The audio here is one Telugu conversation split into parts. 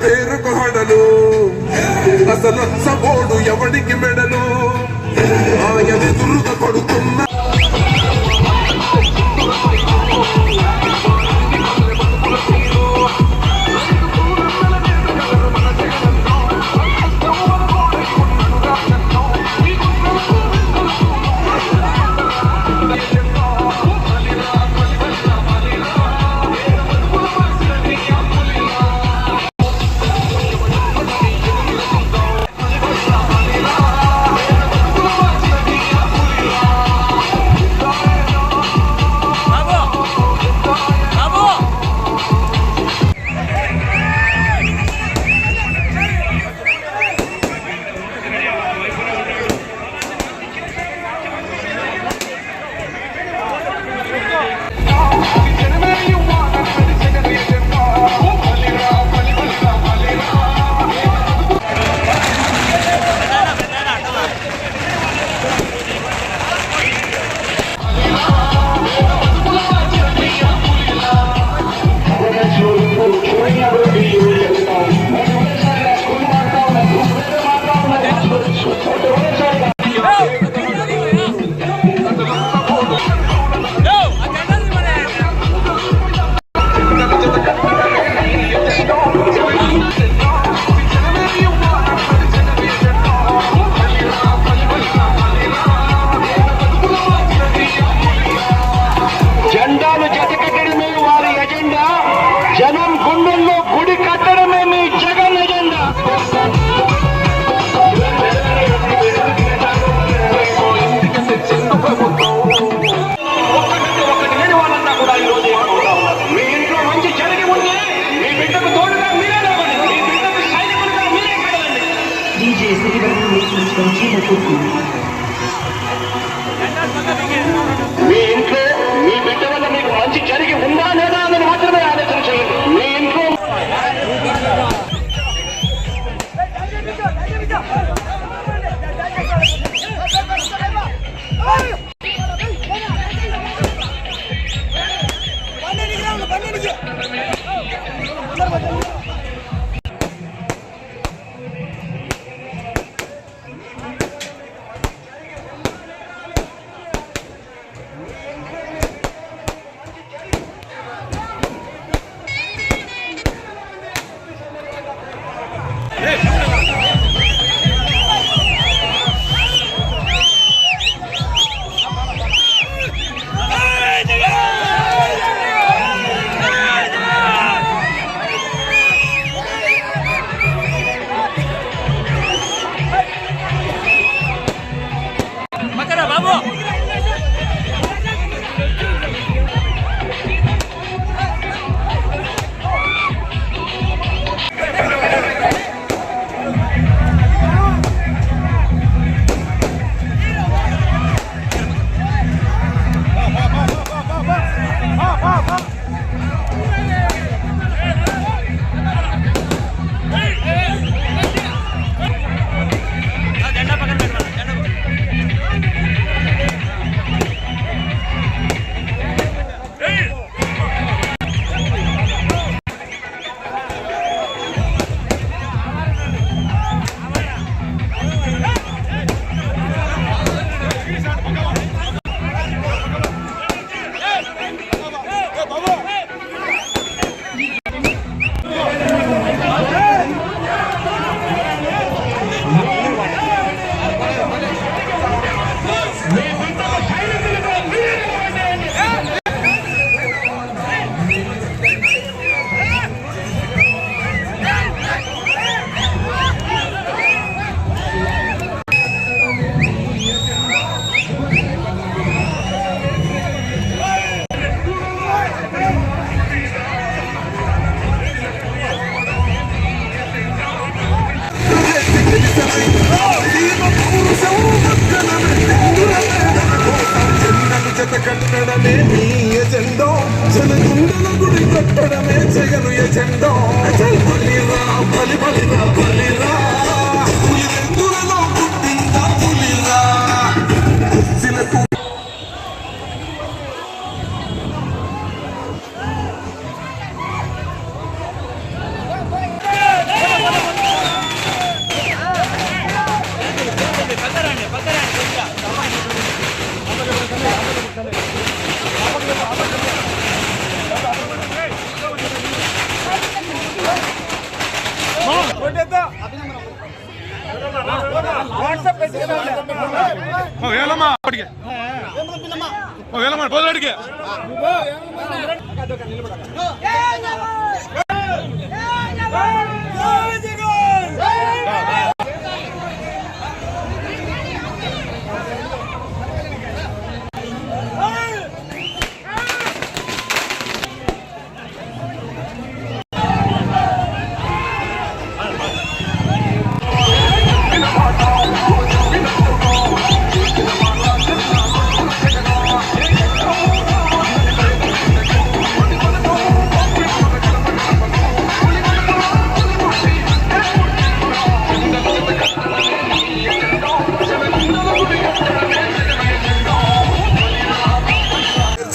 పేరుకు హడలు అసలొచ్చబోడు ఎవడికి మెడలు ఆయన దుర్గ కొడుతున్న మీ ఇంట్లో మీ బిడ్డ వల్ల మీకు మంచి జరిగి ఉందా లేదా అని మాత్రమే ఆలోచన చేయండి. మీ ఇంట్లో కట్టడమే నీ ఎజెండో జనగుండల గుడి కట్టడమే జగను ఎజెండో బలిరా బలి బలిరా బలిరా పులివెందులలో పుట్టిందా పులిరా కుర్చీలకు వేలమ్మా అప్పటికే వేలమ్మా పోదాడికి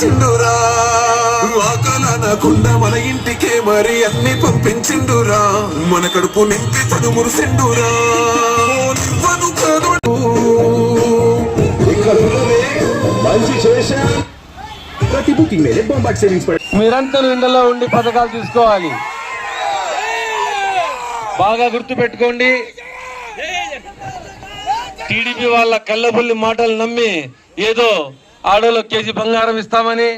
చిండురా ఆకలనకుండా మన ఇంటికే మరి అన్ని పంపించిండురా మన కడుపు నింపి తను మురిసిండురా నివ్వను కరుడు మంచి చేశా ప్రతి బుకింగ్ మీద బొంబాట్ సేవింగ్స్ మీరంతా ఇండలో ఉండి పథకాలు తీసుకోవాలి. బాగా గుర్తు పెట్టుకోండి. టీడీపీ వాళ్ళ కళ్ళబుల్లి మాటలు నమ్మి ఏదో ఆడోళ్ళకి కేజీ బంగారం ఇస్తామని,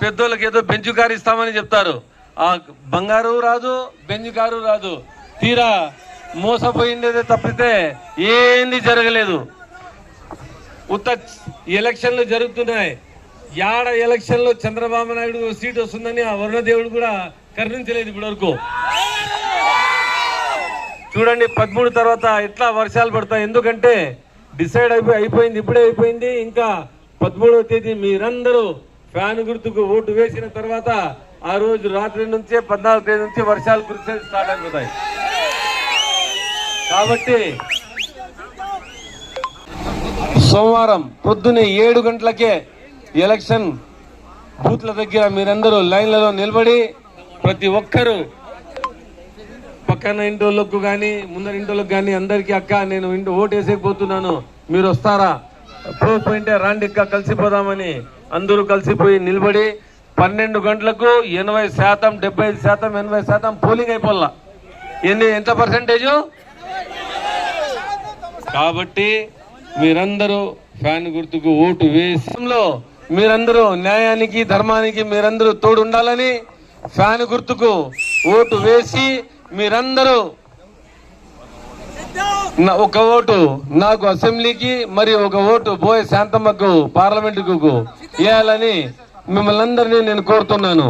పెద్దోళ్ళకి ఏదో బెంచు కారు ఇస్తామని చెప్తారు. ఆ బంగారు రాదు, బెంచు కారు రాదు. తీరా మోసపోయిందేదే తప్పితే ఏంది జరగలేదు. ఉత్త ఎలక్షన్లు జరుగుతున్నాయి. యాడ ఎలక్షన్ లో చంద్రబాబు నాయుడు సీట్ వస్తుందని ఆ వరుణదేవుడు కూడా కరుణించలేదు ఇప్పటి వరకు. చూడండి 13 తర్వాత ఎట్లా వర్షాలు పడతాయి. ఎందుకంటే డిసైడ్ అయిపోయింది, ఇప్పుడే అయిపోయింది. ఇంకా 13వ తేదీ మీరందరూ ఫ్యాన్ గుర్తుకు ఓటు వేసిన తర్వాత ఆ రోజు రాత్రి నుంచే 14వ తేదీ నుంచి వర్షాలు కురిసే స్టార్ట్ అయిపోతాయి. కాబట్టి సోమవారం పొద్దున్నే 7 గంటలకే ఎలక్షన్ బూత్ల దగ్గర మీరందరూ లైన్లలో నిలబడి ప్రతి ఒక్కరూ పక్కన ఇంటి వాళ్ళకు కానీ ముందర ఇంటి వాళ్ళకి కానీ అందరికీ అక్క నేను ఓటు వేసేకపోతున్నాను మీరు వస్తారా, పోయింటే రాండి ఇక్క కలిసిపోదామని అందరూ కలిసిపోయి నిలబడి 12 గంటలకు 80%, 75%, 80% పోలింగ్ అయిపోల్లా. ఎంత పర్సెంటేజు? కాబట్టి మీరందరూ ఫ్యాన్ గుర్తుకు ఓటు వేసంలో మీరందరూ న్యాయానికి ధర్మానికి మీరందరూ తోడు ఉండాలని ఫ్యాన్ గుర్తుకు ఓటు వేసి మీరందరూ ఒక ఓటు నాకు అసెంబ్లీకి మరి ఒక ఓటు బోయ శాంతమ్మకు పార్లమెంటుకు వేయాలని మిమ్మల్ని అందరినీ నేను కోరుతున్నాను.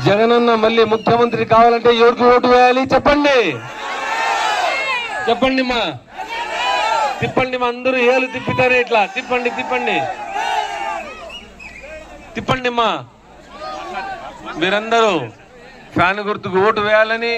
జగనన్న మళ్ళీ ముఖ్యమంత్రి కావాలంటే ఎవరికి ఓటు వేయాలి చెప్పండి, చెప్పండి మా తిప్పండి. మా అందరూ ఏళ్ళు తిప్పుతారే ఇట్లా తిప్పండి తిప్పండి తిప్పండి మా. మీరందరూ ఫ్యాన్ గుర్తుకు ఓటు వేయాలని